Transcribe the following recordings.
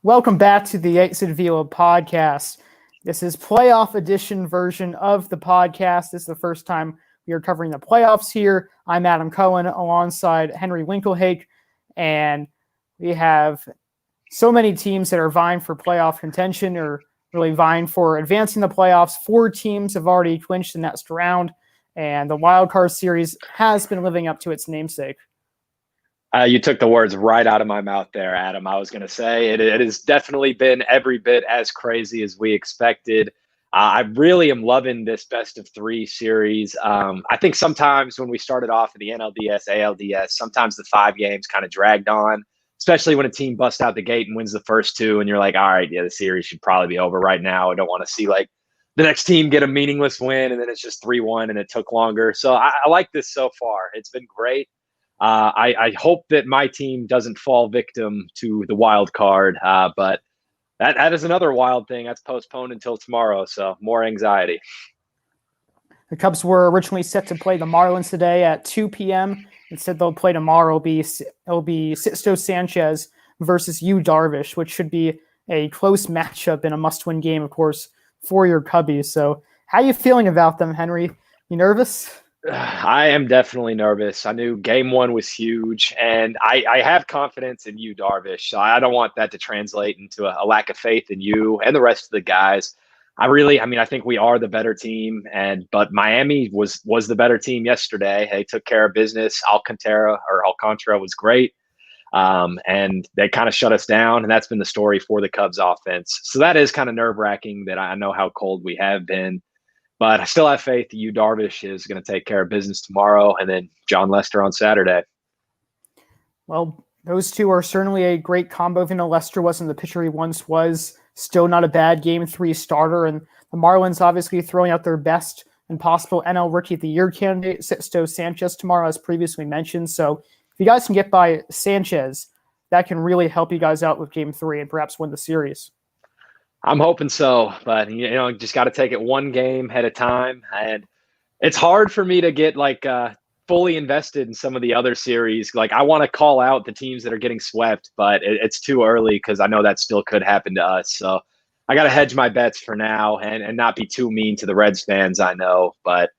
Welcome back to the Velo podcast. This is playoff edition version of the podcast. This is the first time we are covering the playoffs here. I'm Adam Cohen alongside Henry Winkelhake, and we have so many teams that are vying for playoff contention or really vying for advancing the playoffs. 4 teams have already clinched the next round, and the wild card series has been living up to its namesake. You took the words right out of my mouth there, Adam. I was going to say it has definitely been every bit as crazy as we expected. I really am loving this best of 3 series. I think sometimes when we started off in the NLDS, ALDS, sometimes the 5 games kind of dragged on, especially when a team busts out the gate and wins the first 2 and you're like, all right, yeah, the series should probably be over right now. I don't want to see like the next team get a meaningless win and then it's just 3-1 and it took longer. So I like this so far. It's been great. I hope that my team doesn't fall victim to the wild card, but that is another wild thing that's postponed until tomorrow. So more anxiety. The Cubs were originally set to play the Marlins today at 2 p.m. Instead, they'll play tomorrow. It'll be Sixto Sanchez versus Yu Darvish, which should be a close matchup and a must-win game, of course, for your Cubbies. So how are you feeling about them, Henry? You nervous? I am definitely nervous. I knew game 1 was huge, and I have confidence in Yu Darvish. So I don't want that to translate into a lack of faith in you and the rest of the guys. I think we are the better team, but Miami was the better team yesterday. They took care of business. Alcantara was great, and they kind of shut us down, and that's been the story for the Cubs offense. So that is kind of nerve-wracking that I know how cold we have been. But I still have faith that Yu Darvish is going to take care of business tomorrow, and then John Lester on Saturday. Well, those two are certainly a great combo. Even though Lester wasn't the pitcher he once was, still not a bad Game 3 starter. And the Marlins obviously throwing out their best and possible NL Rookie of the Year candidate, Sixto Sanchez, tomorrow, as previously mentioned. So if you guys can get by Sanchez, that can really help you guys out with Game 3 and perhaps win the series. I'm hoping so, but just got to take it one game at a time. And it's hard for me to get fully invested in some of the other series. Like I want to call out the teams that are getting swept, but it's too early because I know that still could happen to us. So I got to hedge my bets for now and not be too mean to the Reds fans, I know. But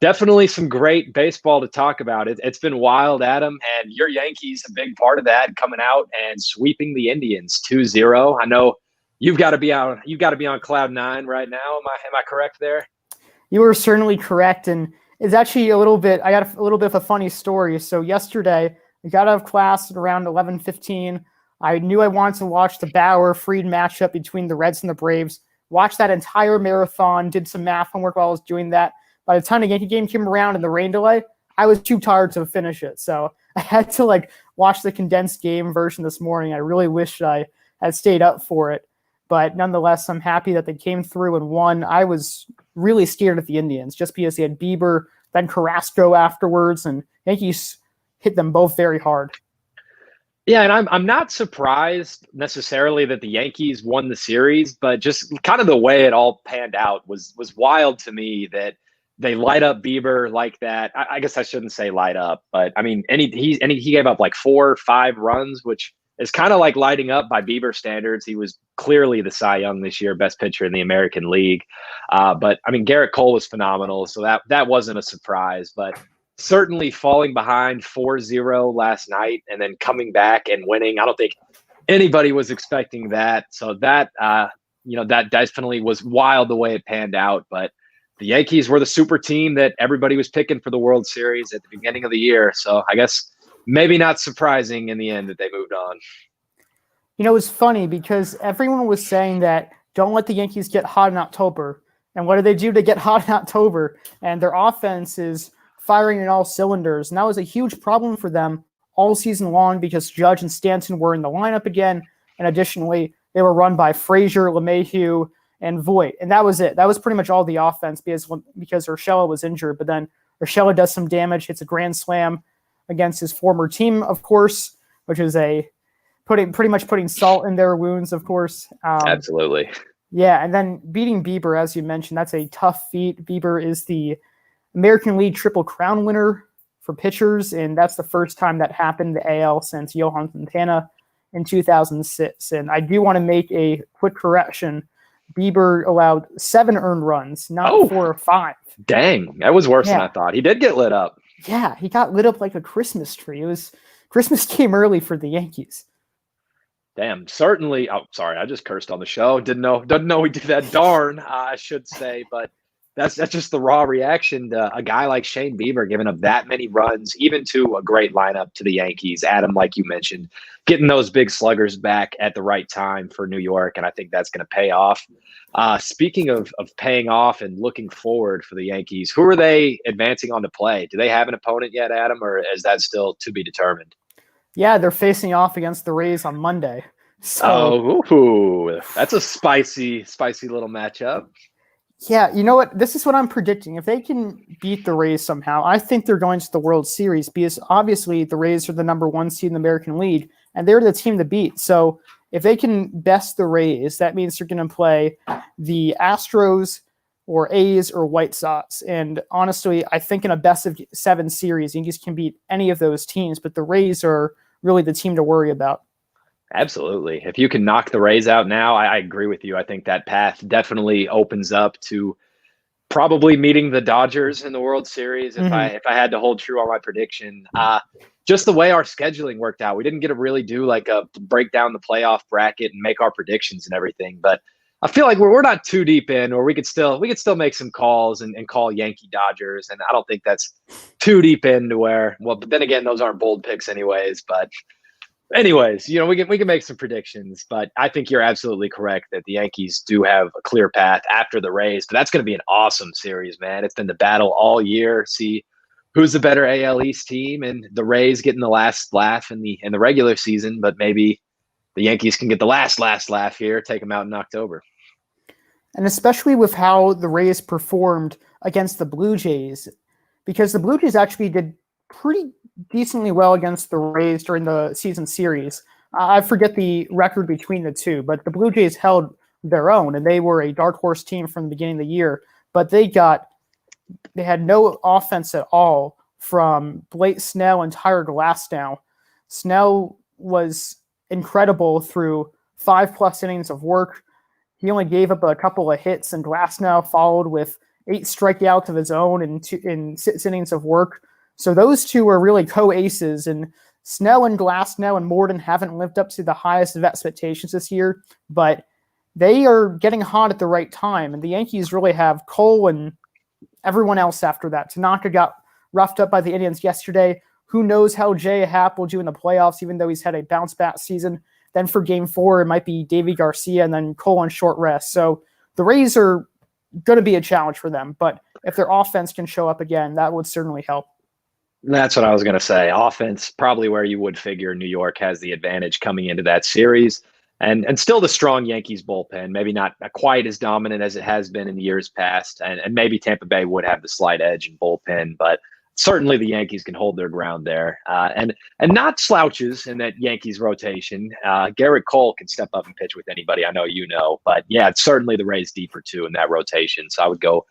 definitely some great baseball to talk about. It's been wild, Adam, and your Yankees a big part of that, coming out and sweeping the Indians 2-0. I know you've got to be on cloud 9 right now. Am I correct there? You were certainly correct, and it's actually I got a little bit of a funny story. So yesterday, I got out of class at around 11:15. I knew I wanted to watch the Bauer-Fried matchup between the Reds and the Braves. Watched that entire marathon, did some math homework while I was doing that. By the time the Yankee game came around and the rain delay, I was too tired to finish it. So I had to watch the condensed game version this morning. I really wish I had stayed up for it. But nonetheless, I'm happy that they came through and won. I was really scared of the Indians just because they had Bieber, then Carrasco afterwards, and Yankees hit them both very hard. Yeah, and I'm not surprised necessarily that the Yankees won the series, but just kind of the way it all panned out was wild to me that they light up Bieber like that. I guess I shouldn't say light up, but I mean, he gave up 4 or 5 runs, which is kind of like lighting up by Bieber standards. He was clearly the Cy Young this year, best pitcher in the American League. But I mean, Garrett Cole was phenomenal, so that wasn't a surprise. But certainly falling behind 4-0 last night and then coming back and winning, I don't think anybody was expecting that. So that that definitely was wild the way it panned out. But the Yankees were the super team that everybody was picking for the World Series at the beginning of the year. So I guess maybe not surprising in the end that they moved on. It's funny because everyone was saying that don't let the Yankees get hot in October. And what do they do to get hot in October? And their offense is firing in all cylinders. And that was a huge problem for them all season long because Judge and Stanton were in the lineup again. And additionally, they were run by Frazier, LeMahieu, and Voit. And that was it. That was pretty much all the offense because Urshela was injured. But then Urshela does some damage, hits a grand slam against his former team, of course, which is pretty much putting salt in their wounds, of course. Absolutely. Yeah, and then beating Bieber, as you mentioned, that's a tough feat. Bieber is the American League Triple Crown winner for pitchers, and that's the first time that happened in the AL since Johan Santana in 2006. And I do want to make a quick correction. Bieber allowed 7 earned runs, not 4 or 5. Dang, that was worse than I thought. He did get lit up. Yeah, he got lit up like a Christmas tree. It was Christmas came early for the Yankees. Damn, certainly. Oh, sorry, I just cursed on the show. Didn't know we did that. Darn, I should say, but that's just the raw reaction to a guy like Shane Bieber giving up that many runs, even to a great lineup to the Yankees. Adam, like you mentioned, getting those big sluggers back at the right time for New York, and I think that's going to pay off. Speaking of paying off and looking forward for the Yankees, who are they advancing on to play? Do they have an opponent yet, Adam, or is that still to be determined? Yeah, they're facing off against the Rays on Monday. So, that's a spicy little matchup. Yeah, you know what? This is what I'm predicting. If they can beat the Rays somehow, I think they're going to the World Series because obviously the Rays are the number 1 seed in the American League, and they're the team to beat. So if they can best the Rays, that means they're going to play the Astros or A's or White Sox. And honestly, I think in a best-of-7 series, Yankees can beat any of those teams, but the Rays are really the team to worry about. Absolutely. If you can knock the Rays out now, I agree with you. I think that path definitely opens up to probably meeting the Dodgers in the World Series if I had to hold true on my prediction. Just the way our scheduling worked out, we didn't get to really do like a break down the playoff bracket and make our predictions and everything. But I feel like we're not too deep in, or we could still make some calls and call Yankee Dodgers. And I don't think that's too deep into where, well, but then again, those aren't bold picks anyways. But anyways, we can make some predictions, but I think you're absolutely correct that the Yankees do have a clear path after the Rays. But that's going to be an awesome series, man. It's been the battle all year. See who's the better AL East team, and the Rays getting the last laugh in the regular season, but maybe the Yankees can get the last laugh here, take them out in October. And especially with how the Rays performed against the Blue Jays, because the Blue Jays actually did pretty decently well against the Rays during the season series. I forget the record between the two, but the Blue Jays held their own, and they were a dark horse team from the beginning of the year. But they had no offense at all from Blake Snell and Tyler Glasnow. Snell was incredible through 5+ innings of work. He only gave up a couple of hits, and Glasnow followed with 8 strikeouts of his own in 6 innings of work. So those two are really co-aces, and Snell and Glasnow and Morden haven't lived up to the highest of expectations this year, but they are getting hot at the right time, and the Yankees really have Cole and everyone else after that. Tanaka got roughed up by the Indians yesterday. Who knows how J.A. Happ will do in the playoffs, even though he's had a bounce-back season. Then for Game 4, it might be Davy Garcia and then Cole on short rest. So the Rays are going to be a challenge for them, but if their offense can show up again, that would certainly help. That's what I was going to say. Offense, probably where you would figure New York has the advantage coming into that series. And still the strong Yankees bullpen, maybe not quite as dominant as it has been in years past. And maybe Tampa Bay would have the slight edge in bullpen, but certainly the Yankees can hold their ground there. And not slouches in that Yankees rotation. Garrett Cole can step up and pitch with anybody. I know you know. But, yeah, it's certainly the Rays deeper, too, in that rotation. So I would go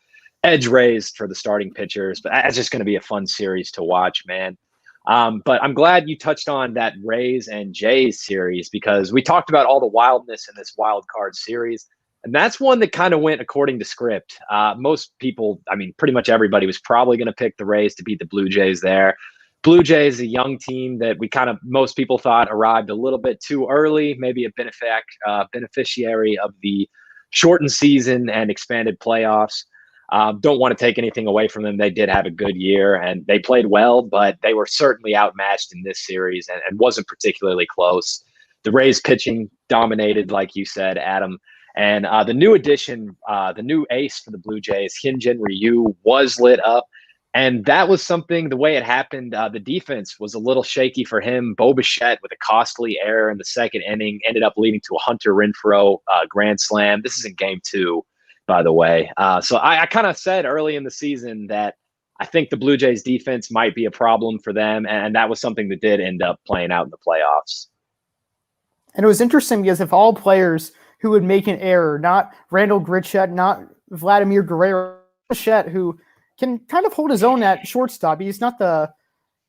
edge Rays for the starting pitchers. But that's just going to be a fun series to watch, man. But I'm glad you touched on that Rays and Jays series because we talked about all the wildness in this wild card series. And that's one that kind of went according to script. Most people, I mean, pretty much everybody was probably going to pick the Rays to beat the Blue Jays there. Blue Jays, a young team that most people thought arrived a little bit too early, maybe a beneficiary of the shortened season and expanded playoffs. Don't want to take anything away from them. They did have a good year and they played well, but they were certainly outmatched in this series and wasn't particularly close. The Rays pitching dominated, like you said, Adam. And the new addition, the new ace for the Blue Jays, Hyun-Jin Ryu, was lit up. And that was something, the way it happened, the defense was a little shaky for him. Bo Bichette with a costly error in the second inning ended up leading to a Hunter Renfroe grand slam. This is in Game 2. By the way. So I kind of said early in the season that I think the Blue Jays defense might be a problem for them. And that was something that did end up playing out in the playoffs. And it was interesting because if all players who would make an error, not Randall Grichuk, not Vladimir Guerrero, Bichette, who can kind of hold his own at shortstop. He's not the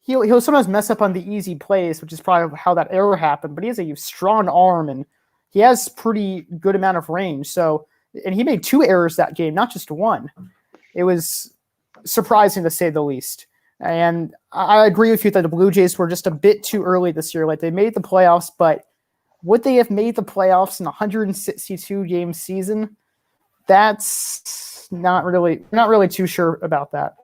he'll sometimes mess up on the easy plays, which is probably how that error happened. But he has a strong arm and he has pretty good amount of range. So, and he made 2 errors that game, not just 1. It was surprising to say the least. And I agree with you that the Blue Jays were just a bit too early this year. Like, they made the playoffs, but would they have made the playoffs in a 162 game season? That's not really too sure about that.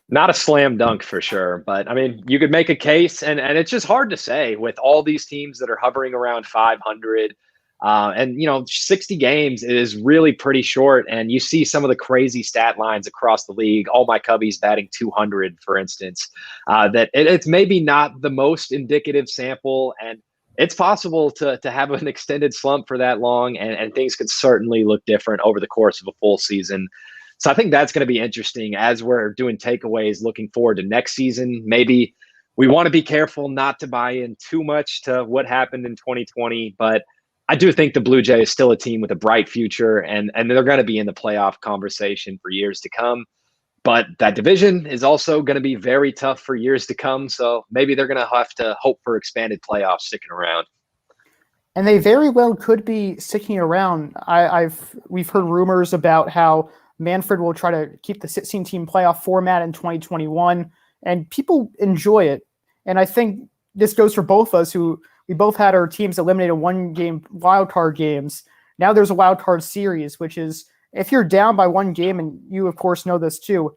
Not a slam dunk for sure, but I mean, you could make a case, and it's just hard to say with all these teams that are hovering around 500. And 60 games is really pretty short, and you see some of the crazy stat lines across the league. All my Cubbies batting 200, for instance. That it's maybe not the most indicative sample, and it's possible to have an extended slump for that long, and things could certainly look different over the course of a full season. So I think that's going to be interesting as we're doing takeaways looking forward to next season. Maybe we want to be careful not to buy in too much to what happened in 2020, but I do think the Blue Jays is still a team with a bright future, and they're going to be in the playoff conversation for years to come. But that division is also going to be very tough for years to come, so maybe they're going to have to hope for expanded playoffs sticking around. And they very well could be sticking around. We've heard rumors about how Manfred will try to keep the 16-team playoff format in 2021, and people enjoy it. And I think this goes for both of us, who we both had our teams eliminated 1-game wildcard games. Now there's a wildcard series, which is, if you're down by 1 game, and you of course know this too,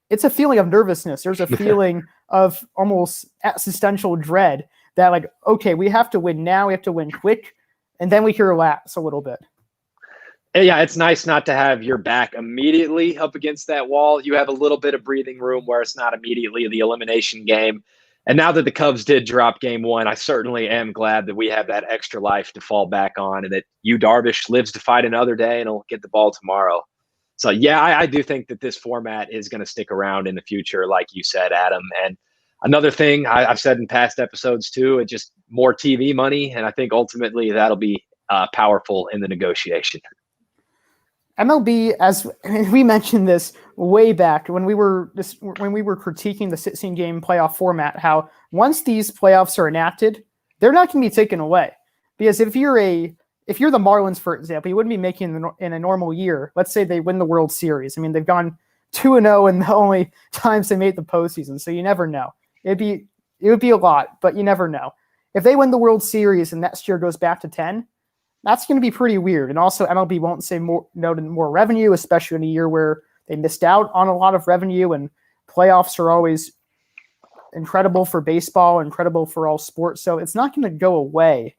it's a feeling of nervousness. There's a feeling of almost existential dread that, like, okay, we have to win now, we have to win quick, and then we can relax a little bit. Yeah, it's nice not to have your back immediately up against that wall. You have a little bit of breathing room where it's not immediately the elimination game. And now that the Cubs did drop game 1, I certainly am glad that we have that extra life to fall back on, and that Yu Darvish lives to fight another day and he'll get the ball tomorrow. So, yeah, I do think that this format is going to stick around in the future, like you said, Adam. And another thing I've said in past episodes too, it's just more TV money, and I think ultimately that'll be powerful in the negotiation. MLB, as we mentioned this way back when we were critiquing the 16-game playoff format, how once these playoffs are enacted, they're not going to be taken away. Because if you're the Marlins, for example, you wouldn't be making in a normal year. Let's say they win the World Series. I mean, they've gone 2-0 in the only times they made the postseason, so you never know. It would be a lot, but you never know. If they win the World Series and next year goes back to 10. That's going to be pretty weird. And also, MLB won't say more revenue, especially in a year where they missed out on a lot of revenue, and playoffs are always incredible for baseball, incredible for all sports. So it's not going to go away.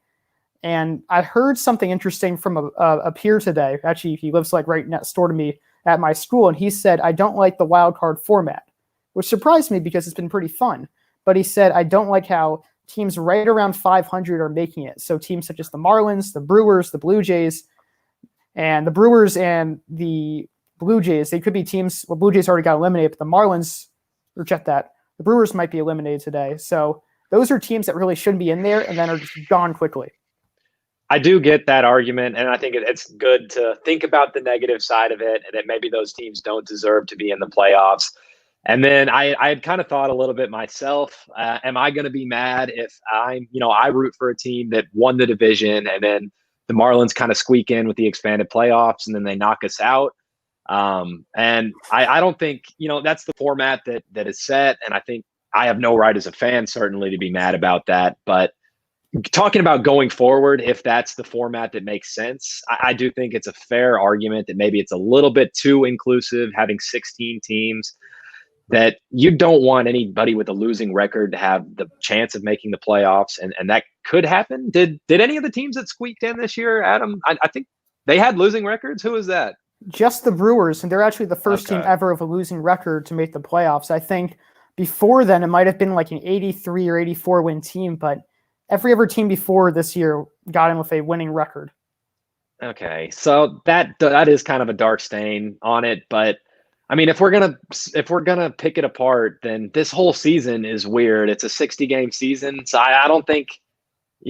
And I heard something interesting from a peer today. Actually, he lives like right next door to me at my school. And he said, I don't like the wild card format, which surprised me because it's been pretty fun. But he said, I don't like how teams right around 500 are making it. So teams such as the Marlins, the Brewers, the Blue Jays, and the Brewers and the Blue Jays, they could be teams. Well, Blue Jays already got eliminated, but the Marlins, reject that. The Brewers might be eliminated today. So those are teams that really shouldn't be in there and then are just gone quickly. I do get that argument, and I think it's good to think about the negative side of it, and that maybe those teams don't deserve to be in the playoffs. And then I had kind of thought a little bit myself, am I going to be mad if I root for a team that won the division and then the Marlins kind of squeak in with the expanded playoffs and then they knock us out? And I don't think, that's the format that is set. And I think I have no right as a fan, certainly, to be mad about that. But talking about going forward, if that's the format that makes sense, I do think it's a fair argument that maybe it's a little bit too inclusive, having 16 teams, that you don't want anybody with a losing record to have the chance of making the playoffs. And that could happen. Did any of the teams that squeaked in this year, Adam, I think they had losing records? Who was that? Just the Brewers, and they're actually the first team ever of a losing record to make the playoffs. I think before then it might have been like an 83 or 84 win team, but every other team before this year got in with a winning record. Okay, so that is kind of a dark stain on it, but I mean, if we're gonna pick it apart, then this whole season is weird. It's a 60-game season, so I don't think,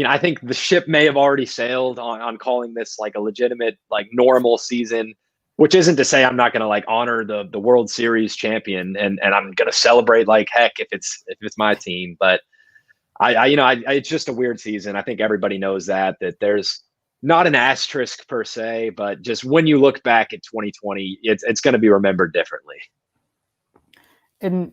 I think the ship may have already sailed on calling this like a legitimate, like, normal season. Which isn't to say I'm not going to like honor the World Series champion and I'm going to celebrate like heck if it's my team. But it's just a weird season. I think everybody knows that there's not an asterisk per se, but just when you look back at 2020, it's going to be remembered differently. And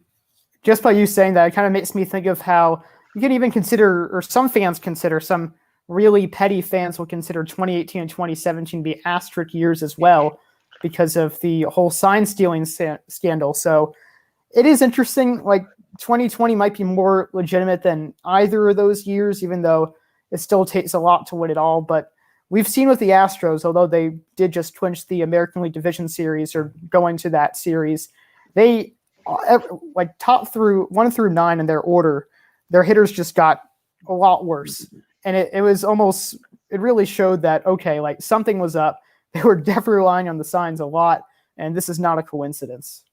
just by you saying that, it kind of makes me think of how you can even consider, or some fans consider, some really petty fans will consider 2018 and 2017 be asterisk years as well because of the whole sign stealing scandal. So it is interesting. Like 2020 might be more legitimate than either of those years, even though it still takes a lot to win it all. But we've seen with the Astros, although they did just clinch the American League Division Series or go into that series, they like top through 1 through 9 in their order, their hitters just got a lot worse. And it was almost, it really showed that, okay, like something was up. They were definitely relying on the signs a lot, and this is not a coincidence.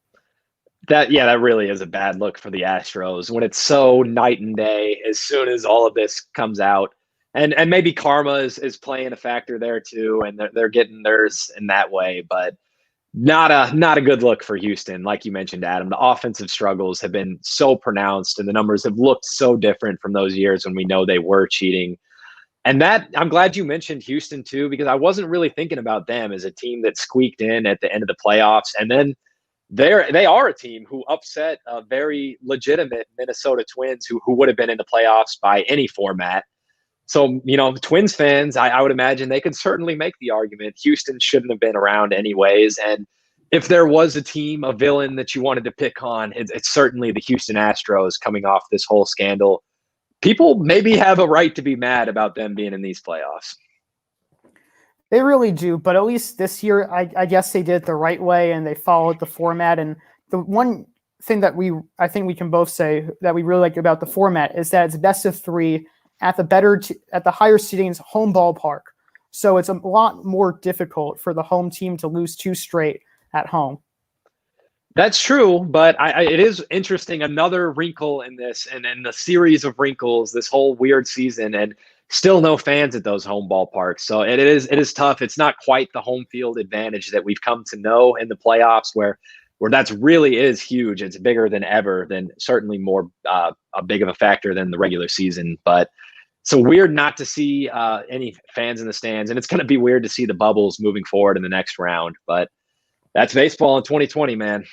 That really is a bad look for the Astros when it's so night and day as soon as all of this comes out. And maybe karma is playing a factor there too, and they're getting theirs in that way, but not a good look for Houston. Like you mentioned, Adam, the offensive struggles have been so pronounced and the numbers have looked so different from those years when we know they were cheating. And that, I'm glad you mentioned Houston too, because I wasn't really thinking about them as a team that squeaked in at the end of the playoffs. And then they are a team who upset a very legitimate Minnesota Twins who would have been in the playoffs by any format. So, Twins fans, I would imagine they could certainly make the argument Houston shouldn't have been around anyways. And if there was a team, a villain that you wanted to pick on, it's certainly the Houston Astros coming off this whole scandal. People maybe have a right to be mad about them being in these playoffs. They really do, but at least this year, I guess they did it the right way and they followed the format. And the one thing that I think we can both say that we really like about the format is that it's best of 3 at the higher seedings home ballpark. So it's a lot more difficult for the home team to lose 2 straight at home. That's true, but it is interesting. Another wrinkle in this, and in the series of wrinkles, this whole weird season, and still no fans at those home ballparks. So it is tough. It's not quite the home field advantage that we've come to know in the playoffs, where that's really is huge. It's bigger than ever, than certainly more a big of a factor than the regular season. But so weird not to see any fans in the stands, and it's going to be weird to see the bubbles moving forward in the next round. But that's baseball in 2020, man.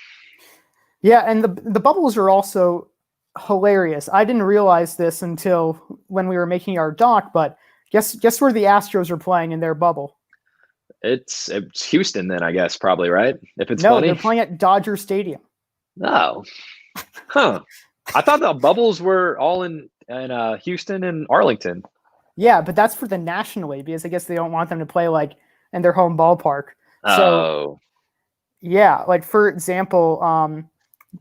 Yeah, and the bubbles are also hilarious. I didn't realize this until when we were making our doc, but guess where the Astros are playing in their bubble? It's Houston then, I guess, probably, right? If it's No, funny. they're playing at Dodger Stadium. Oh. Huh. I thought the bubbles were all in Houston and Arlington. Yeah, but that's for the National League because I guess they don't want them to play like in their home ballpark. Oh. So, yeah, like for example,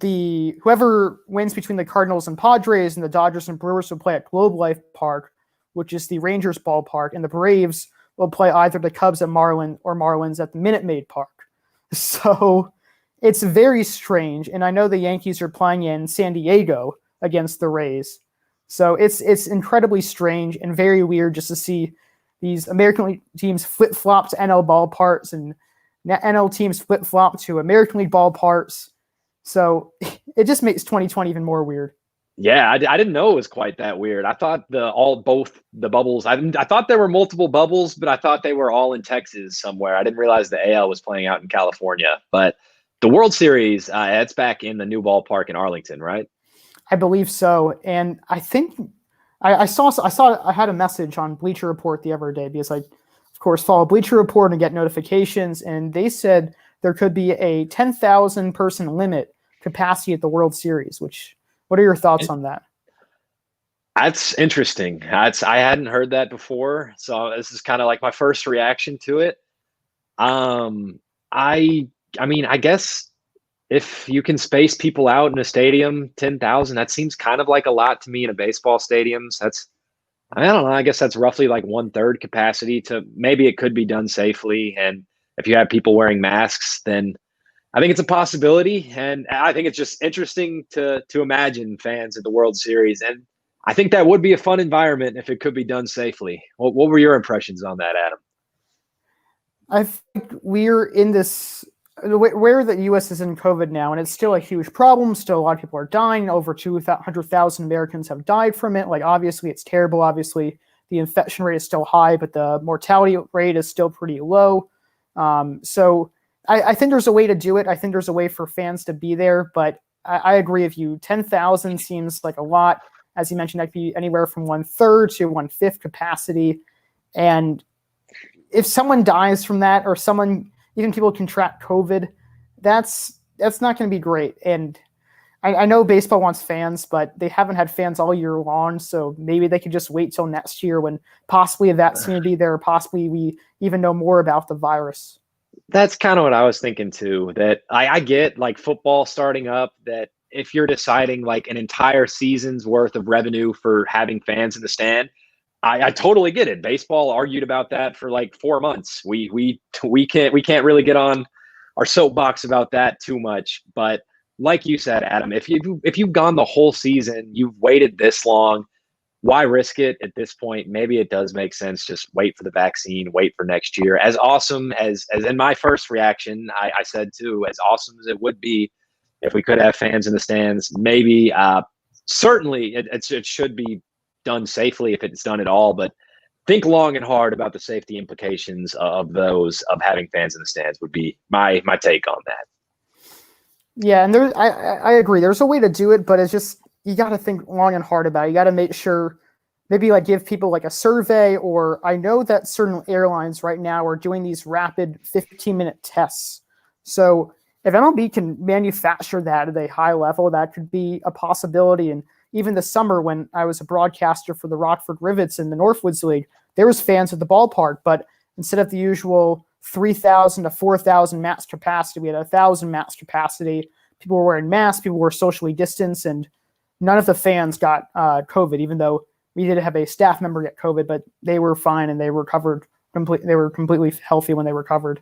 whoever wins between the Cardinals and Padres and the Dodgers and Brewers will play at Globe Life Park, which is the Rangers ballpark, and the Braves will play either the Cubs at Marlins at the Minute Maid Park. So it's very strange, and I know the Yankees are playing in San Diego against the Rays. So it's incredibly strange and very weird just to see these American League teams flip-flop to NL ballparks and NL teams flip-flop to American League ballparks. So it just makes 2020 even more weird. Yeah, I didn't know it was quite that weird. I thought both the bubbles. I thought there were multiple bubbles, but I thought they were all in Texas somewhere. I didn't realize the AL was playing out in California. But the World Series, it's back in the new ballpark in Arlington, right? I believe so, and I think I had a message on Bleacher Report the other day because I, of course, follow Bleacher Report and get notifications, and they said there could be a 10,000 person limit capacity at the World Series. What are your thoughts on that? That's interesting. I hadn't heard that before, so this is kind of like my first reaction to it. I mean, I guess if you can space people out in a stadium, 10,000, that seems kind of like a lot to me in a baseball stadium. So I don't know. I guess that's roughly like 1/3 capacity to maybe it could be done safely. And if you have people wearing masks, then I think it's a possibility. And I think it's just interesting to imagine fans at the World Series. And I think that would be a fun environment if it could be done safely. What were your impressions on that, Adam? I think we're in this where the U.S. is in COVID now, and it's still a huge problem. Still, a lot of people are dying. Over 200,000 Americans have died from it. Like, obviously, it's terrible. Obviously, the infection rate is still high, but the mortality rate is still pretty low. So I think there's a way to do it. I think there's a way for fans to be there, but I agree with you. 10,000 seems like a lot. As you mentioned, that could be anywhere from 1/3 to 1/5 capacity. And if someone dies from that, or even people contract COVID, that's not going to be great. And I know baseball wants fans, but they haven't had fans all year long. So maybe they could just wait till next year when possibly a vaccine will be there, or possibly we even know more about the virus. That's kind of what I was thinking too. That I get like football starting up, that if you're deciding like an entire season's worth of revenue for having fans in the stand, I totally get it. Baseball argued about that for like 4 months. We can't really get on our soapbox about that too much. But like you said, Adam, if you've gone the whole season, you've waited this long, why risk it at this point? Maybe it does make sense. Just wait for the vaccine, wait for next year. As awesome as in my first reaction, I said too, as awesome as it would be if we could have fans in the stands, maybe certainly it should be done safely if it's done at all. But think long and hard about the safety implications of having fans in the stands would be my take on that. Yeah, and I agree. There's a way to do it, but it's just you got to think long and hard about it. You got to make sure, maybe like give people like a survey, or I know that certain airlines right now are doing these rapid 15-minute tests. So if MLB can manufacture that at a high level, that could be a possibility. And even this summer, when I was a broadcaster for the Rockford Rivets in the Northwoods League, there was fans at the ballpark, but instead of the usual 3,000 to 4,000 max capacity, we had 1,000 max capacity. People were wearing masks, people were socially distanced, and none of the fans got COVID, even though we did have a staff member get COVID, but they were fine and they recovered they were completely healthy when they recovered.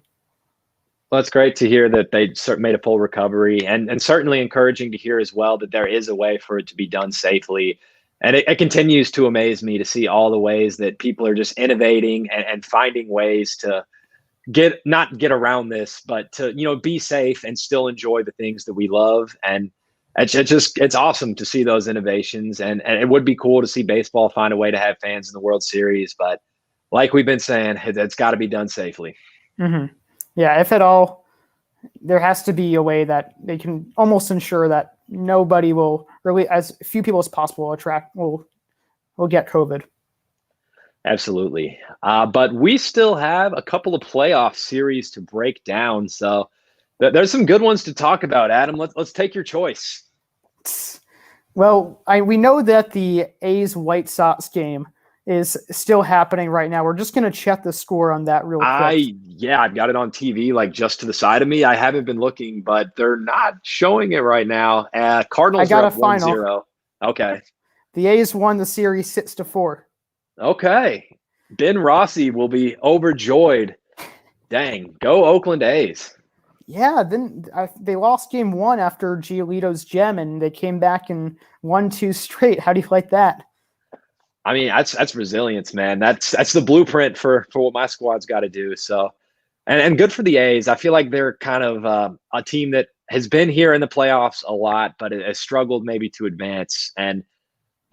Well, it's great to hear that they made a full recovery, and certainly encouraging to hear as well that there is a way for it to be done safely. And it continues to amaze me to see all the ways that people are just innovating and finding ways to not get around this, but to, be safe and still enjoy the things that we love. And it's awesome to see those innovations, and it would be cool to see baseball find a way to have fans in the World Series. But like we've been saying, it's got to be done safely. Mm-hmm. Yeah, if at all, there has to be a way that they can almost ensure that nobody will, really, as few people as possible will get COVID. Absolutely. But we still have a couple of playoff series to break down. So there's some good ones to talk about, Adam. Let's take your choice. Well, we know that the A's White Sox game is still happening right now. We're just going to check the score on that real quick. I've got it on TV, like just to the side of me. I haven't been looking, but they're not showing it right now. Cardinals are up 1-0. Okay. The A's won the series 6-4. Okay. Ben Rossi will be overjoyed. Dang. Go Oakland A's. Yeah, then they lost game 1 after Giolito's gem, and they came back and won 2 straight. How do you like that? I mean, that's resilience, man. That's the blueprint for what my squad's got to do. So, and good for the A's. I feel like they're kind of a team that has been here in the playoffs a lot, but it has struggled maybe to advance. And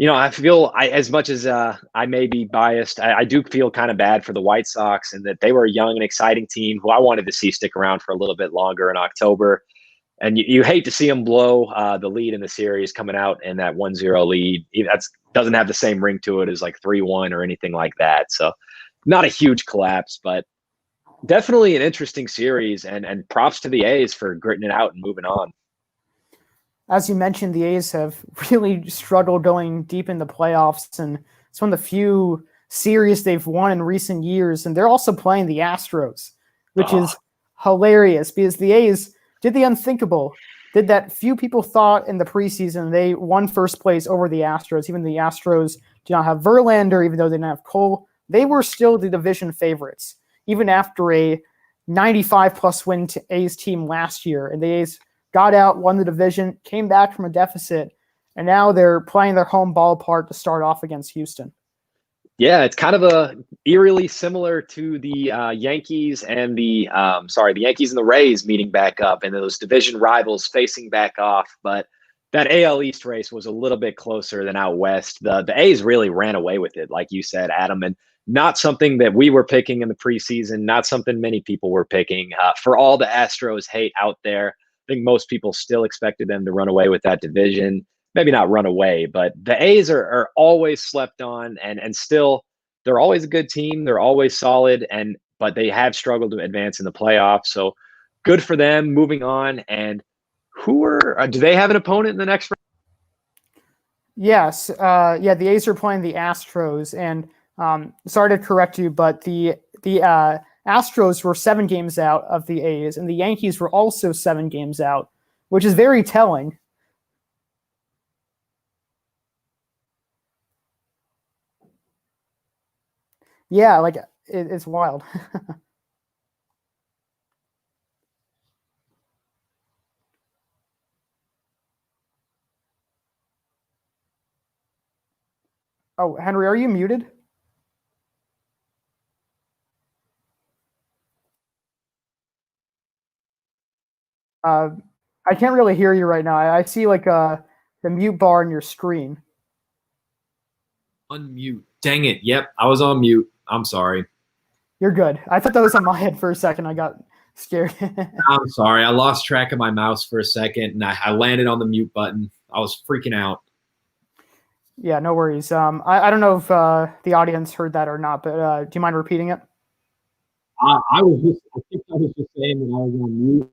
I feel as much as I may be biased, I do feel kind of bad for the White Sox, and that they were a young and exciting team who I wanted to see stick around for a little bit longer in October. And you hate to see them blow the lead in the series coming out in that 1-0 lead. That doesn't have the same ring to it as like 3-1 or anything like that. So not a huge collapse, but definitely an interesting series. And props to the A's for gritting it out and moving on. As you mentioned, the A's have really struggled going deep in the playoffs, and it's one of the few series they've won in recent years. And they're also playing the Astros, which is hilarious because the A's did the unthinkable, did that few people thought in the preseason. They won first place over the Astros. Even the Astros do not have Verlander, even though they didn't have Cole. They were still the division favorites, even after a 95-plus win to A's team last year. And the A's got out, won the division, came back from a deficit, and now they're playing their home ballpark to start off against Houston. Yeah, it's kind of a eerily similar to the Yankees and the Yankees and the Rays meeting back up, and those division rivals facing back off. But that AL East race was a little bit closer than out west. The A's really ran away with it, like you said, Adam, and not something that we were picking in the preseason, not something many people were picking. For all the Astros hate out there, I think most people still expected them to run away with that division. Maybe not run away, but the A's are always slept on, and still they're always a good team. They're always solid, but they have struggled to advance in the playoffs. So good for them. Moving on, and do they have an opponent in the next round? Yes, yeah, the A's are playing the Astros, and sorry to correct you, but the Astros were 7 games out of the A's, and the Yankees were also 7 games out, which is very telling. Yeah, like it's wild. Oh, Henry, are you muted? Uh, I can't really hear you right now. I see like the mute bar on your screen. Unmute. Dang it. Yep, I was on mute. I'm sorry. You're good. I thought that was on my head for a second. I got scared. I'm sorry. I lost track of my mouse for a second, and I landed on the mute button. I was freaking out. Yeah, no worries. I don't know if the audience heard that or not, but do you mind repeating it? I think I was just saying that I was on mute.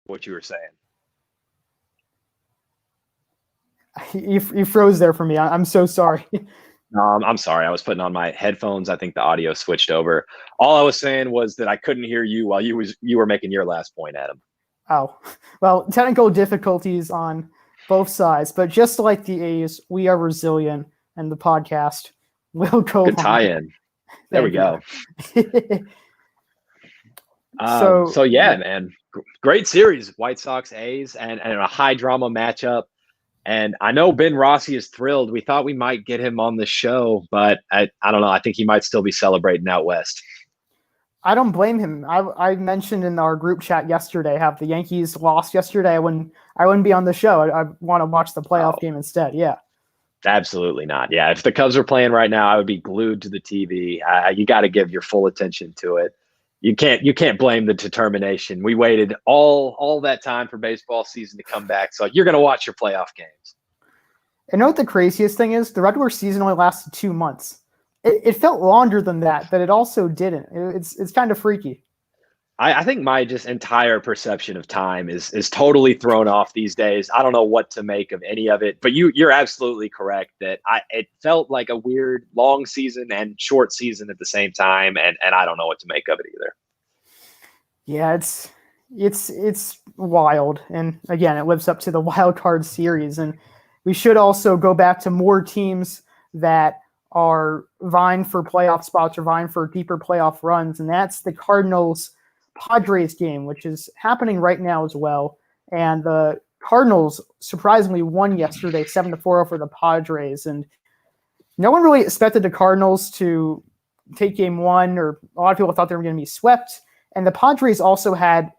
What you were saying. You froze there for me. I'm so sorry. I'm sorry. I was putting on my headphones. I think the audio switched over. All I was saying was that I couldn't hear you while you were making your last point, Adam. Oh, well, technical difficulties on both sides, but just like the A's, we are resilient, and the podcast will go Good tie-in. There we go. So yeah, man, great series, White Sox A's, and a high drama matchup. And I know Ben Rossi is thrilled. We thought we might get him on the show, but I don't know. I think he might still be celebrating out west. I don't blame him. I mentioned in our group chat yesterday how if the Yankees lost yesterday, I wouldn't be on the show. I want to watch the playoff game instead. Yeah. Absolutely not. Yeah, if the Cubs were playing right now, I would be glued to the TV. You got to give your full attention to it. You can't blame the determination. We waited all that time for baseball season to come back, so you're going to watch your playoff games. And you know what the craziest thing is? The regular season only lasted 2 months. It felt longer than that, but it also didn't. It's kind of freaky. I think my just entire perception of time is totally thrown off these days. I don't know what to make of any of it, but you're absolutely correct that it felt like a weird long season and short season at the same time, and I don't know what to make of it either. Yeah, it's wild, and again, it lives up to the wild card series, and we should also go back to more teams that are vying for playoff spots or vying for deeper playoff runs, and that's the Cardinals Padres game, which is happening right now as well. And the Cardinals surprisingly won yesterday 7-4 over the Padres. And no one really expected the Cardinals to take game 1, or a lot of people thought they were going to be swept. And the Padres also had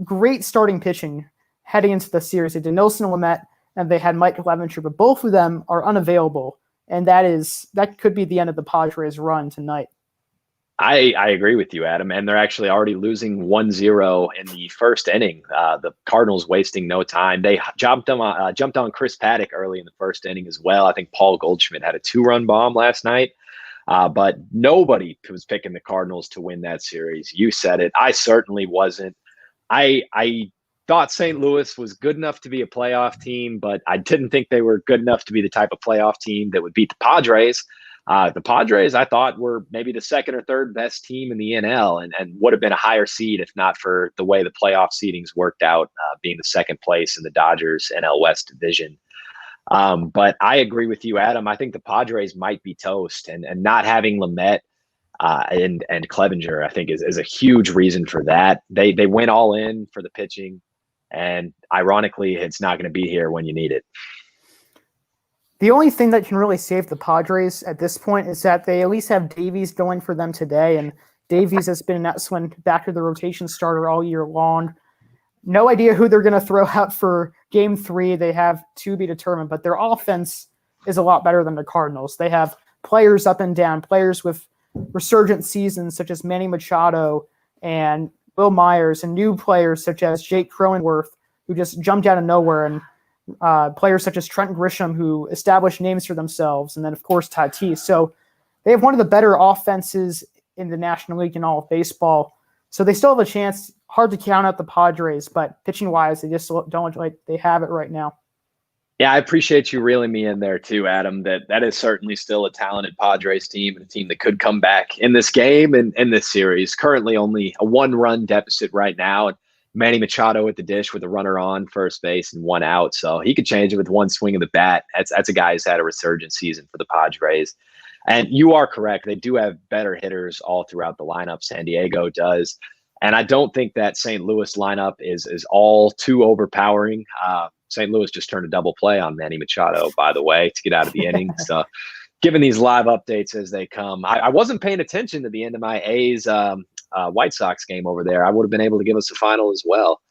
great starting pitching heading into the series. They did Nelson Lamet and they had Mike Clevenger, but both of them are unavailable. And that could be the end of the Padres run tonight. I agree with you, Adam, and they're actually already losing 1-0 in the first inning. The Cardinals wasting no time. They jumped on Chris Paddock early in the first inning as well. I think Paul Goldschmidt had a 2-run bomb last night, but nobody was picking the Cardinals to win that series. You said it. I certainly wasn't. I thought St. Louis was good enough to be a playoff team, but I didn't think they were good enough to be the type of playoff team that would beat the Padres. The Padres, I thought, were maybe the second or third best team in the NL and would have been a higher seed if not for the way the playoff seedings worked out, being the second place in the Dodgers NL West division. But I agree with you, Adam. I think the Padres might be toast, and not having Lamet and Clevenger, I think, is a huge reason for that. They went all in for the pitching, and ironically, it's not going to be here when you need it. The only thing that can really save the Padres at this point is that they at least have Davies going for them today, and Davies has been an excellent back to the rotation starter all year long. No idea who they're going to throw out for Game 3. They have to be determined, but their offense is a lot better than the Cardinals. They have players up and down, players with resurgent seasons such as Manny Machado and Will Myers, and new players such as Jake Cronenworth, who just jumped out of nowhere, and players such as Trent Grisham, who established names for themselves, and then, of course, Tatis. So they have one of the better offenses in the National League in all of baseball. So they still have a chance. Hard to count out the Padres, but pitching-wise, they just don't look like they have it right now. Yeah, I appreciate you reeling me in there too, Adam. That is certainly still a talented Padres team and a team that could come back in this game and in this series. Currently only a 1-run deficit right now. And Manny Machado at the dish with a runner on first base and 1 out. So he could change it with 1 swing of the bat. That's a guy who's had a resurgent season for the Padres. And you are correct. They do have better hitters all throughout the lineup. San Diego does. And I don't think that St. Louis lineup is all too overpowering. St. Louis just turned a double play on Manny Machado, by the way, to get out of the inning. So given these live updates as they come, I wasn't paying attention to the end of my A's White Sox game over there. I would have been able to give us a final as well.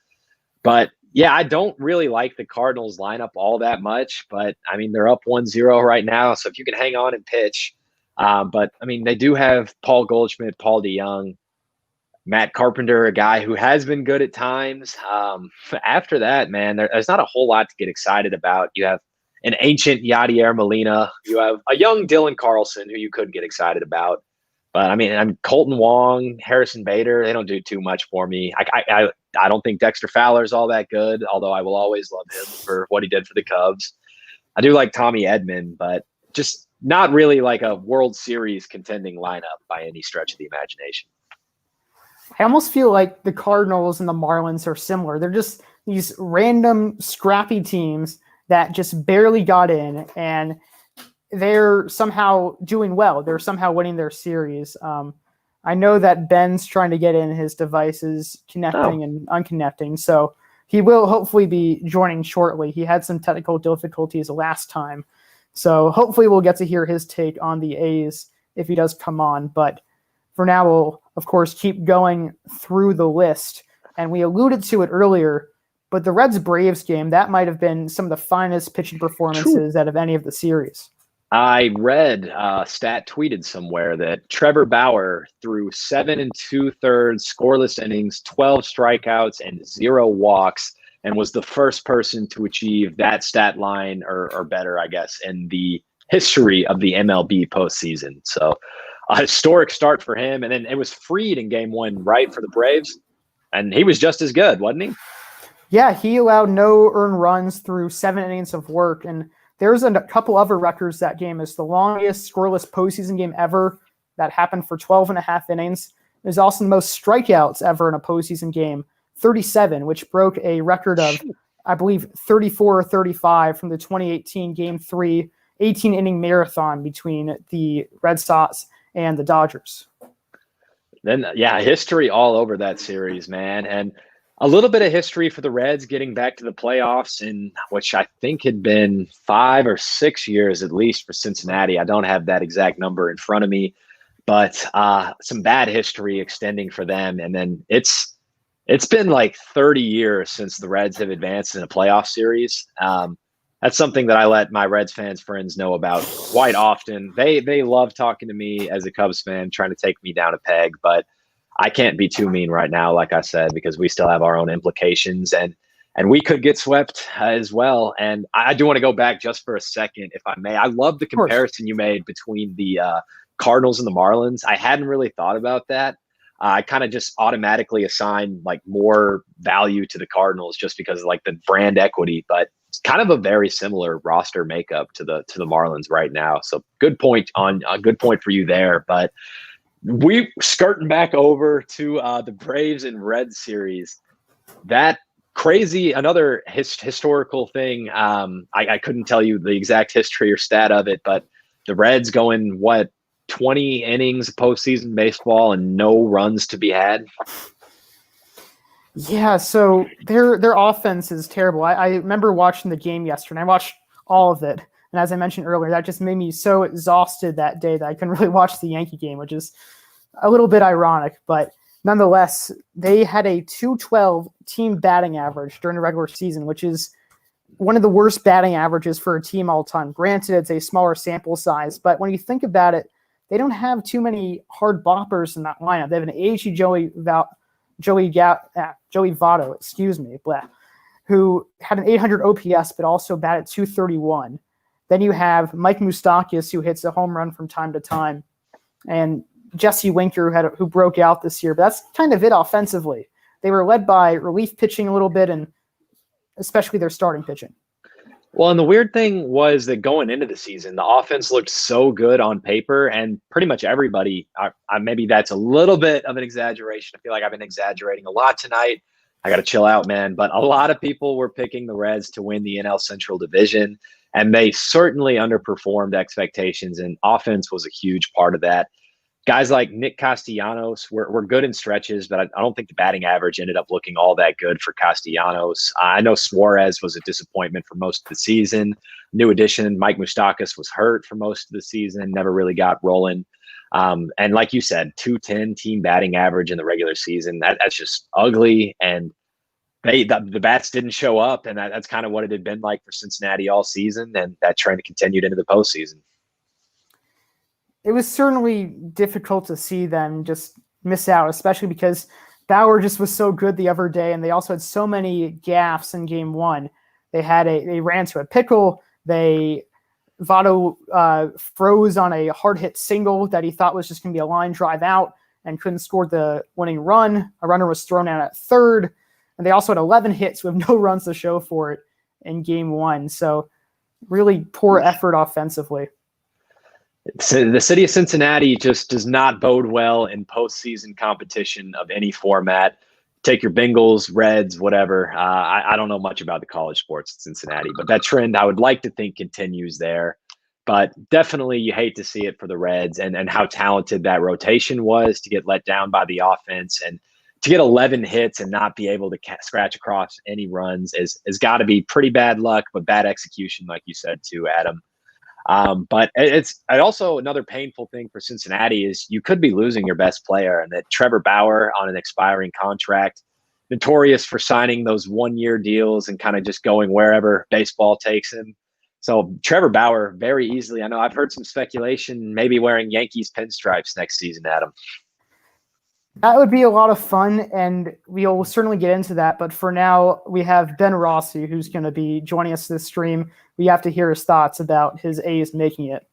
But, yeah, I don't really like the Cardinals lineup all that much. But, I mean, they're up 1-0 right now. So if you can hang on and pitch. But, I mean, they do have Paul Goldschmidt, Paul DeYoung, Matt Carpenter, a guy who has been good at times. After that, man, there's not a whole lot to get excited about. You have an ancient Yadier Molina. You have a young Dylan Carlson who you could get excited about. But, I mean, I'm Colton Wong, Harrison Bader. They don't do too much for me. I don't think Dexter Fowler is all that good, although I will always love him for what he did for the Cubs. I do like Tommy Edman, but just not really like a World Series contending lineup by any stretch of the imagination. I almost feel like the Cardinals and the Marlins are similar. They're just these random scrappy teams that just barely got in, and they're somehow doing well. They're somehow winning their series. I know that Ben's trying to get in his devices, connecting and unconnecting, so he will hopefully be joining shortly. He had some technical difficulties last time, so hopefully we'll get to hear his take on the A's if he does come on. But for now, we'll, of course, keep going through the list. And we alluded to it earlier, but the Reds-Braves game, that might have been some of the finest pitching performances out of any of the series. I read stat tweeted somewhere that Trevor Bauer threw 7 2/3 scoreless innings, 12 strikeouts, and 0 walks, and was the first person to achieve that stat line or better, I guess, in the history of the MLB postseason. So a historic start for him. And then it was Fried in game 1, right, for the Braves. And he was just as good, wasn't he? Yeah, he allowed no earned runs through 7 innings of work. And there's a couple other records that game. Is the longest scoreless postseason game ever that happened for 12.5 innings. It was also the most strikeouts ever in a postseason game, 37, which broke a record of, I believe, 34 or 35 from the 2018 Game 3 18-inning marathon between the Red Sox and the Dodgers. Then, yeah, history all over that series, man. And a little bit of history for the Reds getting back to the playoffs, in which I think had been 5 or 6 years at least for Cincinnati. I don't have that exact number in front of me, but some bad history extending for them. And then it's been like 30 years since the Reds have advanced in a playoff series. That's something that I let my Reds fans friends know about quite often. They love talking to me as a Cubs fan, trying to take me down a peg, but I can't be too mean right now, like I said, because we still have our own implications, and we could get swept as well. And I do want to go back just for a second, if I may. I love the comparison you made between the Cardinals and the Marlins. I hadn't really thought about that. I kind of just automatically assign like more value to the Cardinals just because of like the brand equity, but it's kind of a very similar roster makeup to the Marlins right now. So good point for you there. But we skirting back over to the Braves and Reds series. That crazy, another historical thing. I couldn't tell you the exact history or stat of it, but the Reds going 20 innings of postseason baseball and no runs to be had. Yeah, so their offense is terrible. I remember watching the game yesterday, and I watched all of it. And as I mentioned earlier, that just made me so exhausted that day that I couldn't really watch the Yankee game, which is a little bit ironic. But nonetheless, they had a 212 team batting average during the regular season, which is one of the worst batting averages for a team all time. Granted, it's a smaller sample size, but when you think about it, they don't have too many hard boppers in that lineup. They have an aged Joey Votto, who had an 800 OPS, but also batted 231. Then you have Mike Moustakas, who hits a home run from time to time, and Jesse Winker, who broke out this year. But that's kind of it offensively. They were led by relief pitching a little bit, and especially their starting pitching. Well, and the weird thing was that going into the season, the offense looked so good on paper, and pretty much everybody, maybe that's a little bit of an exaggeration. I feel like I've been exaggerating a lot tonight. I got to chill out, man. But a lot of people were picking the Reds to win the NL Central Division, and they certainly underperformed expectations, and offense was a huge part of that. Guys like Nick Castellanos were good in stretches, but I don't think the batting average ended up looking all that good for Castellanos. I know Suarez was a disappointment for most of the season. New addition, Mike Moustakas, was hurt for most of the season, never really got rolling. And like you said, 210 team batting average in the regular season. That's just ugly. And the bats didn't show up, and that's kind of what it had been like for Cincinnati all season, and that trend continued into the postseason. It was certainly difficult to see them just miss out, especially because Bauer just was so good the other day, and they also had so many gaffes in game one. They ran into a pickle. Votto froze on a hard hit single that he thought was just going to be a line drive out and couldn't score the winning run. A runner was thrown out at third, and they also had 11 hits with no runs to show for it in game one. So really poor effort offensively. So the city of Cincinnati just does not bode well in postseason competition of any format. Take your Bengals, Reds, whatever. I don't know much about the college sports in Cincinnati, but that trend I would like to think continues there. But definitely you hate to see it for the Reds and how talented that rotation was to get let down by the offense, and to get 11 hits and not be able to scratch across any runs has got to be pretty bad luck, but bad execution, like you said too, Adam. But it's also another painful thing for Cincinnati is you could be losing your best player, and that Trevor Bauer on an expiring contract, notorious for signing those 1-year deals and kind of just going wherever baseball takes him. So Trevor Bauer very easily, I know I've heard some speculation, maybe wearing Yankees pinstripes next season, Adam. That would be a lot of fun, and we'll certainly get into that. But for now, we have Ben Rossi, who's going to be joining us this stream. We have to hear his thoughts about his A's making it.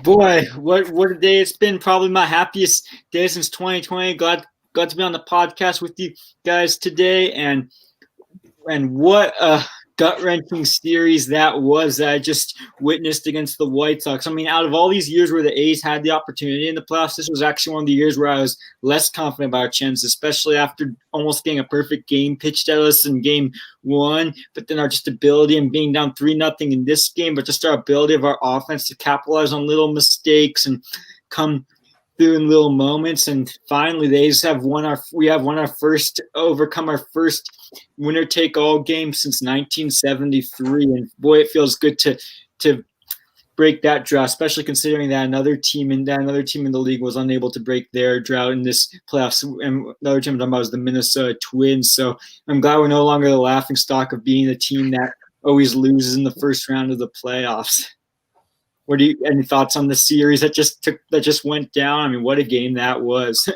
Boy, what a day it's been. Probably my happiest day since 2020. Glad to be on the podcast with you guys today. And what a gut-wrenching series that was that I just witnessed against the White Sox. I mean, out of all these years where the A's had the opportunity in the playoffs, this was actually one of the years where I was less confident about our chances, especially after almost getting a perfect game pitched at us in game one. But then our just ability and being down 3-0 in this game, but just our ability of our offense to capitalize on little mistakes and come through in little moments. And finally, the A's have overcome our first winner take all game since 1973, and boy, it feels good to break that drought, especially considering that another team in the league was unable to break their drought in this playoffs. And another team I'm talking about was the Minnesota Twins. So I'm glad we're no longer the laughing stock of being the team that always loses in the first round of the playoffs. Any thoughts on the series that just went down? I mean, what a game that was.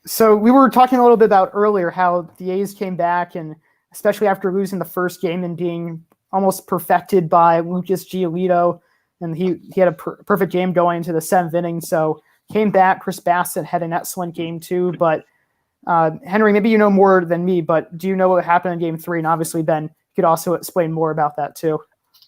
So we were talking a little bit about earlier how the A's came back, and especially after losing the first game and being almost perfected by Lucas Giolito, and he had a perfect game going into the 7th inning. So came back. Chris Bassett had an excellent game too. But Henry, maybe you know more than me, but do you know what happened in game 3? And obviously Ben could also explain more about that too.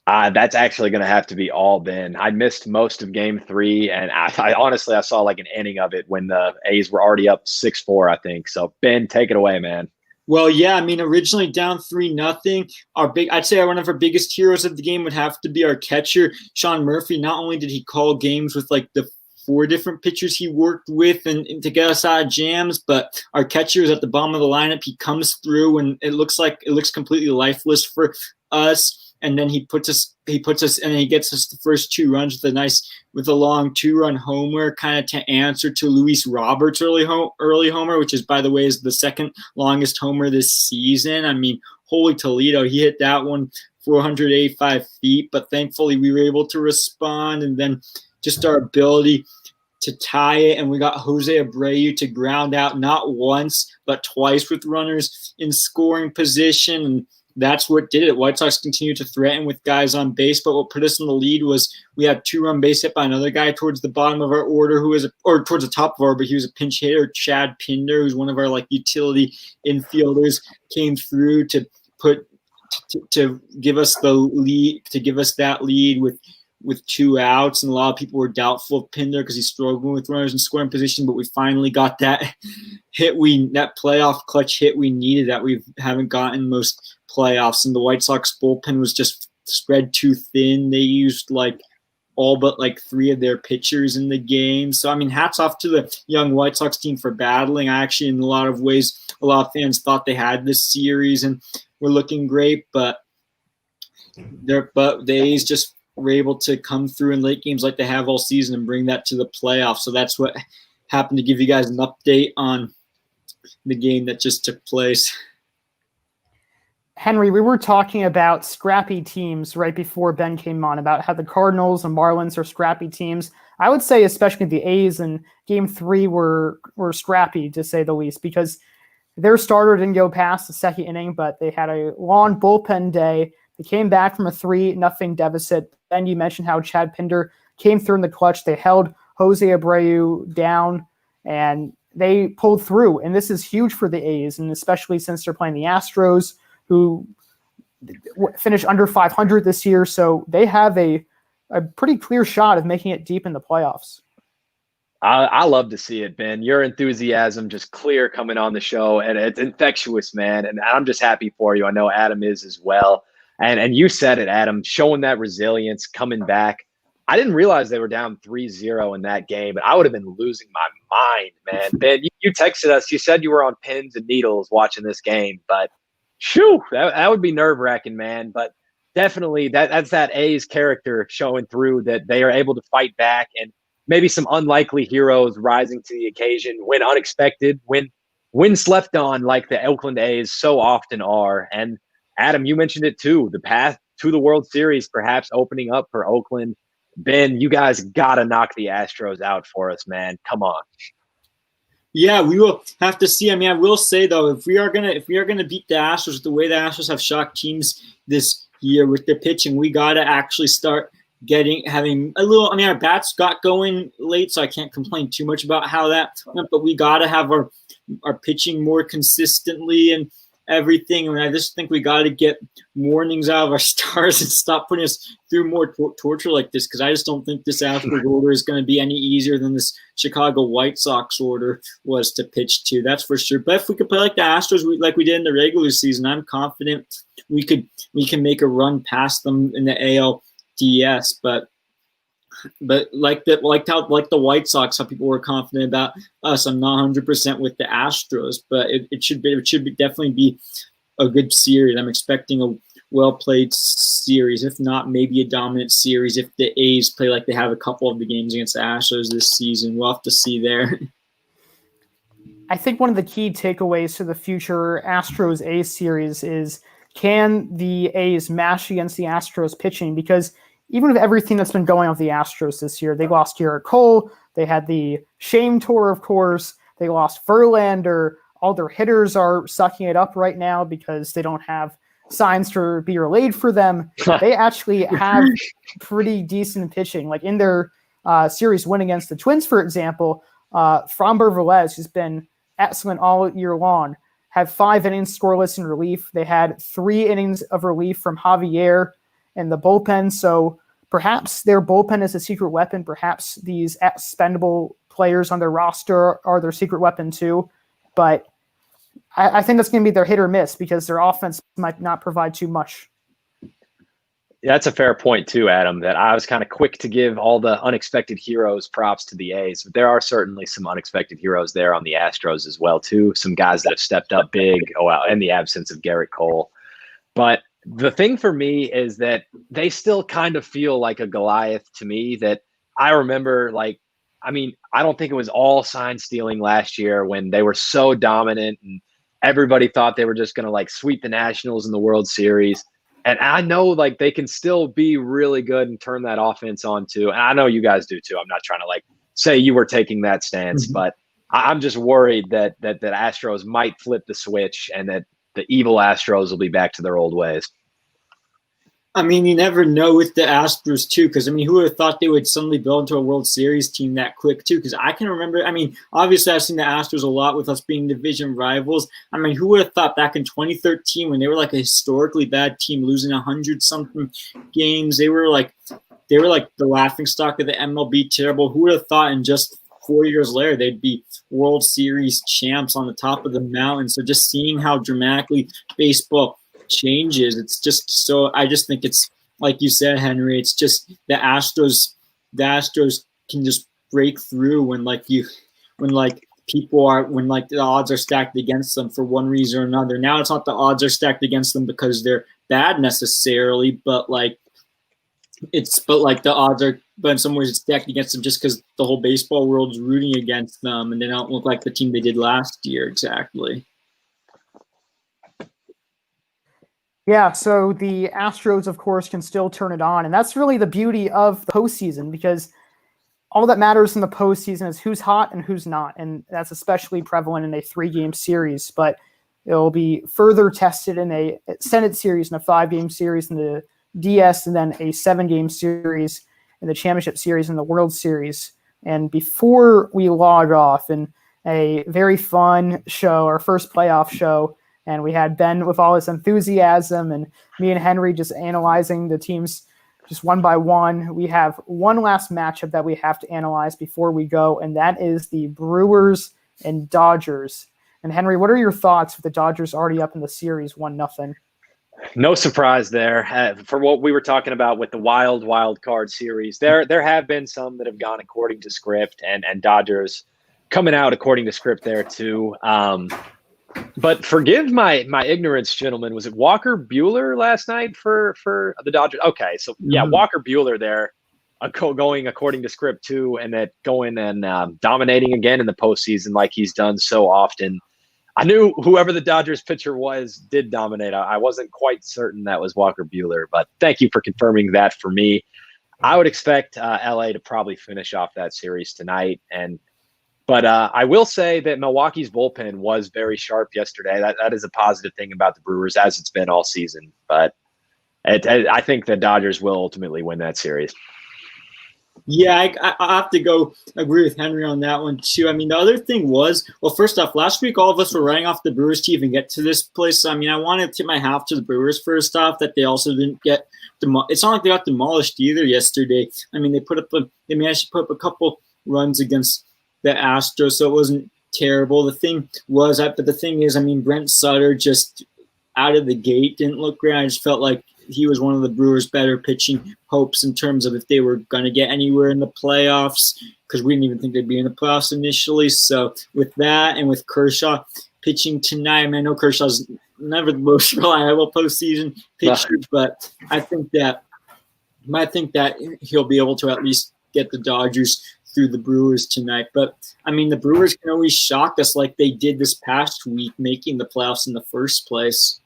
That's actually going to have to be all Ben. I missed most of game 3, and I honestly saw like an inning of it when the A's were already up 6-4, I think. So Ben, take it away, man. Well, yeah, I mean, originally down 3-0. I'd say one of our biggest heroes of the game would have to be our catcher, Sean Murphy. Not only did he call games with like the 4 different pitchers he worked with and to get us out of jams, but our catcher is at the bottom of the lineup. He comes through, and it looks completely lifeless for us. and then he puts us, and then he gets us the first 2 runs with a long 2-run homer, kind of to answer to Luis Roberts' early homer, which is, by the way, is the second longest homer this season. I mean, holy Toledo, he hit that one 485 feet, but thankfully we were able to respond, and then just our ability to tie it, and we got Jose Abreu to ground out not once but twice with runners in scoring position, and that's what did it. White Sox continued to threaten with guys on base, but what put us in the lead was we had 2-run base hit by another guy towards the bottom of our order or towards the top of our, but he was a pinch hitter, Chad Pinder, who's one of our utility infielders, came through to give us the lead, to give us that lead with 2 outs, and a lot of people were doubtful of Pinder because he's struggling with runners in scoring position, but we finally got that that playoff clutch hit we needed that we haven't gotten most playoffs. And the White Sox bullpen was just spread too thin. They used all but 3 of their pitchers in the game. So, I mean, hats off to the young White Sox team for battling. I actually, in a lot of ways, a lot of fans thought they had this series and were looking great, but the A's just were able to come through in late games like they have all season and bring that to the playoffs. So that's what happened, to give you guys an update on the game that just took place. Henry, we were talking about scrappy teams right before Ben came on, about how the Cardinals and Marlins are scrappy teams. I would say especially the A's in Game 3 were scrappy, to say the least, because their starter didn't go past the second inning, but they had a long bullpen day. They came back from a 3-0 deficit. Then you mentioned how Chad Pinder came through in the clutch. They held Jose Abreu down, and they pulled through. And this is huge for the A's, and especially since they're playing the Astros, who finished under 500 this year. So they have a pretty clear shot of making it deep in the playoffs. I love to see it, Ben. Your enthusiasm just clear coming on the show, and it's infectious, man. And I'm just happy for you. I know Adam is as well. And you said it, Adam, showing that resilience, coming back. I didn't realize they were down 3-0 in that game, but I would have been losing my mind, man. Ben, you texted us. You said you were on pins and needles watching this game, but shoo, that would be nerve-wracking, man. But definitely that's that A's character showing through, that they are able to fight back, and maybe some unlikely heroes rising to the occasion when unexpected, when slept on, like the Oakland A's so often are. And Adam, you mentioned it too, the path to the World Series perhaps opening up for Oakland. Ben, you guys got to knock the Astros out for us, man. Come on. Yeah, we will have to see. I mean, I will say though, if we are gonna beat the Astros the way the Astros have shocked teams this year with their pitching, we gotta actually start having a little. I mean, our bats got going late, so I can't complain too much about how that went. But we gotta have our pitching more consistently and everything. I mean, I just think we got to get mornings out of our stars and stop putting us through more torture like this, because I just don't think this Astros order is going to be any easier than this Chicago White Sox order was to pitch to. That's for sure. But if we could play like the Astros, like we did in the regular season, I'm confident we can make a run past them in the ALDS. But like the White Sox, how people were confident about us, I'm not 100% with the Astros, but it should definitely be a good series. I'm expecting a well-played series, if not maybe a dominant series, if the A's play like they have a couple of the games against the Astros this season. We'll have to see there. I think one of the key takeaways to the future Astros-A's series is, can the A's match against the Astros pitching? Because even with everything that's been going on with the Astros this year, they lost Garrett Cole, they had the shame tour, of course, they lost Verlander, all their hitters are sucking it up right now because they don't have signs to be relayed for them. They actually have pretty decent pitching. Like in their series win against the Twins, for example, Framber Velez, who's been excellent all year long, had 5 innings scoreless in relief. They had 3 innings of relief from Javier and the bullpen. So perhaps their bullpen is a secret weapon. Perhaps these expendable players on their roster are their secret weapon too. But I think that's going to be their hit or miss, because their offense might not provide too much. Yeah, that's a fair point too, Adam, that I was kind of quick to give all the unexpected heroes props to the A's, but there are certainly some unexpected heroes there on the Astros as well too. Some guys that have stepped up big, in the absence of Garrett Cole. But The thing for me is that they still kind of feel like a Goliath to me. That I remember, like, I mean, I don't think it was all sign stealing last year when they were so dominant and everybody thought they were just going to like sweep the Nationals in the World Series. And I know like they can still be really good and turn that offense on too. And I know you guys do too. I'm not trying to like say you were taking that stance, but I'm just worried that Astros might flip the switch and that the evil Astros will be back to their old ways. I mean, you never know with the Astros, too, because, I mean, who would have thought they would suddenly build into a World Series team that quick, too? Because I can remember, I mean, obviously I've seen the Astros a lot with us being division rivals. I mean, who would have thought back in 2013 when they were like a historically bad team, losing 100-something games, they were like the laughingstock of the MLB, terrible. Who would have thought in just 4 years later they'd be World Series champs on the top of the mountain? So just seeing how dramatically baseball changes, it's just so, I just think it's like you said, Henry, it's just the Astros can just break through when the odds are stacked against them for one reason or another. Now it's not the odds are stacked against them because they're bad necessarily, but the odds are, but in some ways it's stacked against them just because the whole baseball world's rooting against them and they don't look like the team they did last year exactly. Yeah, so the Astros, of course, can still turn it on. And that's really the beauty of the postseason, because all that matters in the postseason is who's hot and who's not. And that's especially prevalent in a 3-game series. But it'll be further tested in a Senate series, in a 5-game series in the DS, and then a 7-game series in the championship series in the World Series. And before we log off, in a very fun show, our first playoff show, and we had Ben with all his enthusiasm and me and Henry just analyzing the teams just one by one. We have one last matchup that we have to analyze before we go, and that is the Brewers and Dodgers. And Henry, what are your thoughts with the Dodgers already up in the series 1-0? No surprise there. For what we were talking about with the wild card series, there have been some that have gone according to script, and Dodgers coming out according to script there too. But forgive my ignorance, gentlemen. Was it Walker Buehler last night for the Dodgers? Okay, so yeah, Walker Buehler there, going according to script too, and that going and dominating again in the postseason like he's done so often. I knew whoever the Dodgers pitcher did dominate. I wasn't quite certain that was Walker Buehler, but thank you for confirming that for me. I would expect LA to probably finish off that series tonight, But I will say that Milwaukee's bullpen was very sharp yesterday. That is a positive thing about the Brewers, as it's been all season. But I think the Dodgers will ultimately win that series. Yeah, I have to go agree with Henry on that one too. I mean, the other thing was, well, first off, last week all of us were writing off the Brewers to even get to this place. So, I mean, I wanted to tip my hat to the Brewers first off that they also didn't get it's not like they got demolished either yesterday. I mean, they managed to put up a couple runs against the Astros, so it wasn't terrible. The thing is, I mean, Brent Sutter just out of the gate didn't look great. I just felt like he was one of the Brewers' better pitching hopes in terms of if they were going to get anywhere in the playoffs, because we didn't even think they'd be in the playoffs initially. So with that and with Kershaw pitching tonight, I mean, I know Kershaw's never the most reliable postseason pitcher, but I think that he'll be able to at least get the Dodgers through the Brewers tonight. But, I mean, the Brewers can always shock us like they did this past week, making the playoffs in the first place.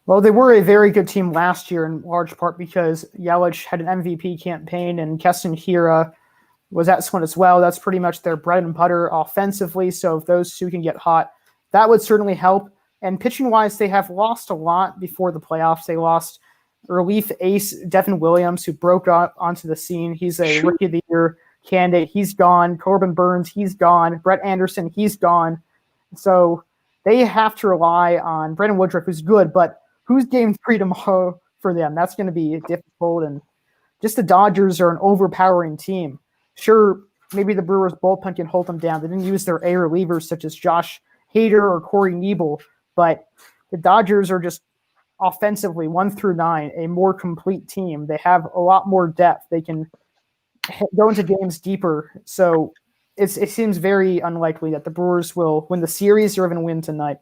Well, they were a very good team last year in large part because Yelich had an MVP campaign and Keston Hiura was at one as well. That's pretty much their bread and butter offensively. So if those two can get hot, that would certainly help. And pitching-wise, they have lost a lot before the playoffs. They lost relief ace Devin Williams, who broke onto the scene. He's a Rookie of the Year candidate. He's gone. Corbin Burns, he's gone. Brett Anderson, he's gone. So they have to rely on Brandon Woodruff, who's good, but who's game 3 tomorrow for them? That's going to be difficult. And just the Dodgers are an overpowering team. Sure, maybe the Brewers bullpen can hold them down. They didn't use their A relievers such as Josh Hader or Corey Knebel, but the Dodgers are just offensively 1 through 9, a more complete team. They have a lot more depth. They can go into games deeper. So it seems very unlikely that the Brewers will win the series or even win tonight.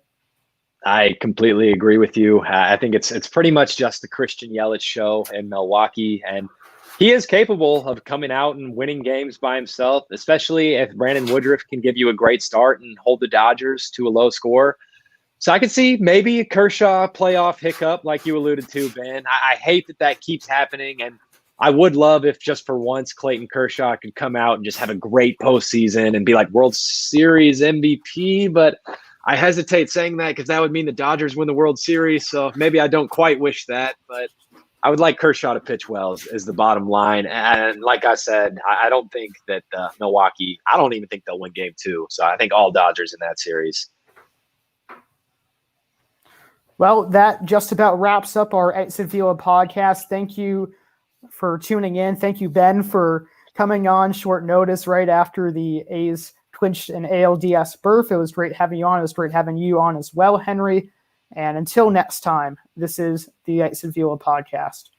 I completely agree with you. I think it's pretty much just the Christian Yelich show in Milwaukee, and he is capable of coming out and winning games by himself, especially if Brandon Woodruff can give you a great start and hold the Dodgers to a low score. So I could see maybe a Kershaw playoff hiccup like you alluded to, Ben. I hate that keeps happening, and I would love if just for once Clayton Kershaw could come out and just have a great postseason and be like World Series MVP, but I hesitate saying that because that would mean the Dodgers win the World Series, so maybe I don't quite wish that, but I would like Kershaw to pitch well is the bottom line. And like I said, I don't think that Milwaukee – I don't even think they'll win Game 2, so I think all Dodgers in that series. Well, that just about wraps up our Exit Velo podcast. Thank you for tuning in. Thank you, Ben, for coming on short notice right after the A's clinched an ALDS berth. It was great having you on. It was great having you on as well, Henry. And until next time, this is the Exit Velo podcast.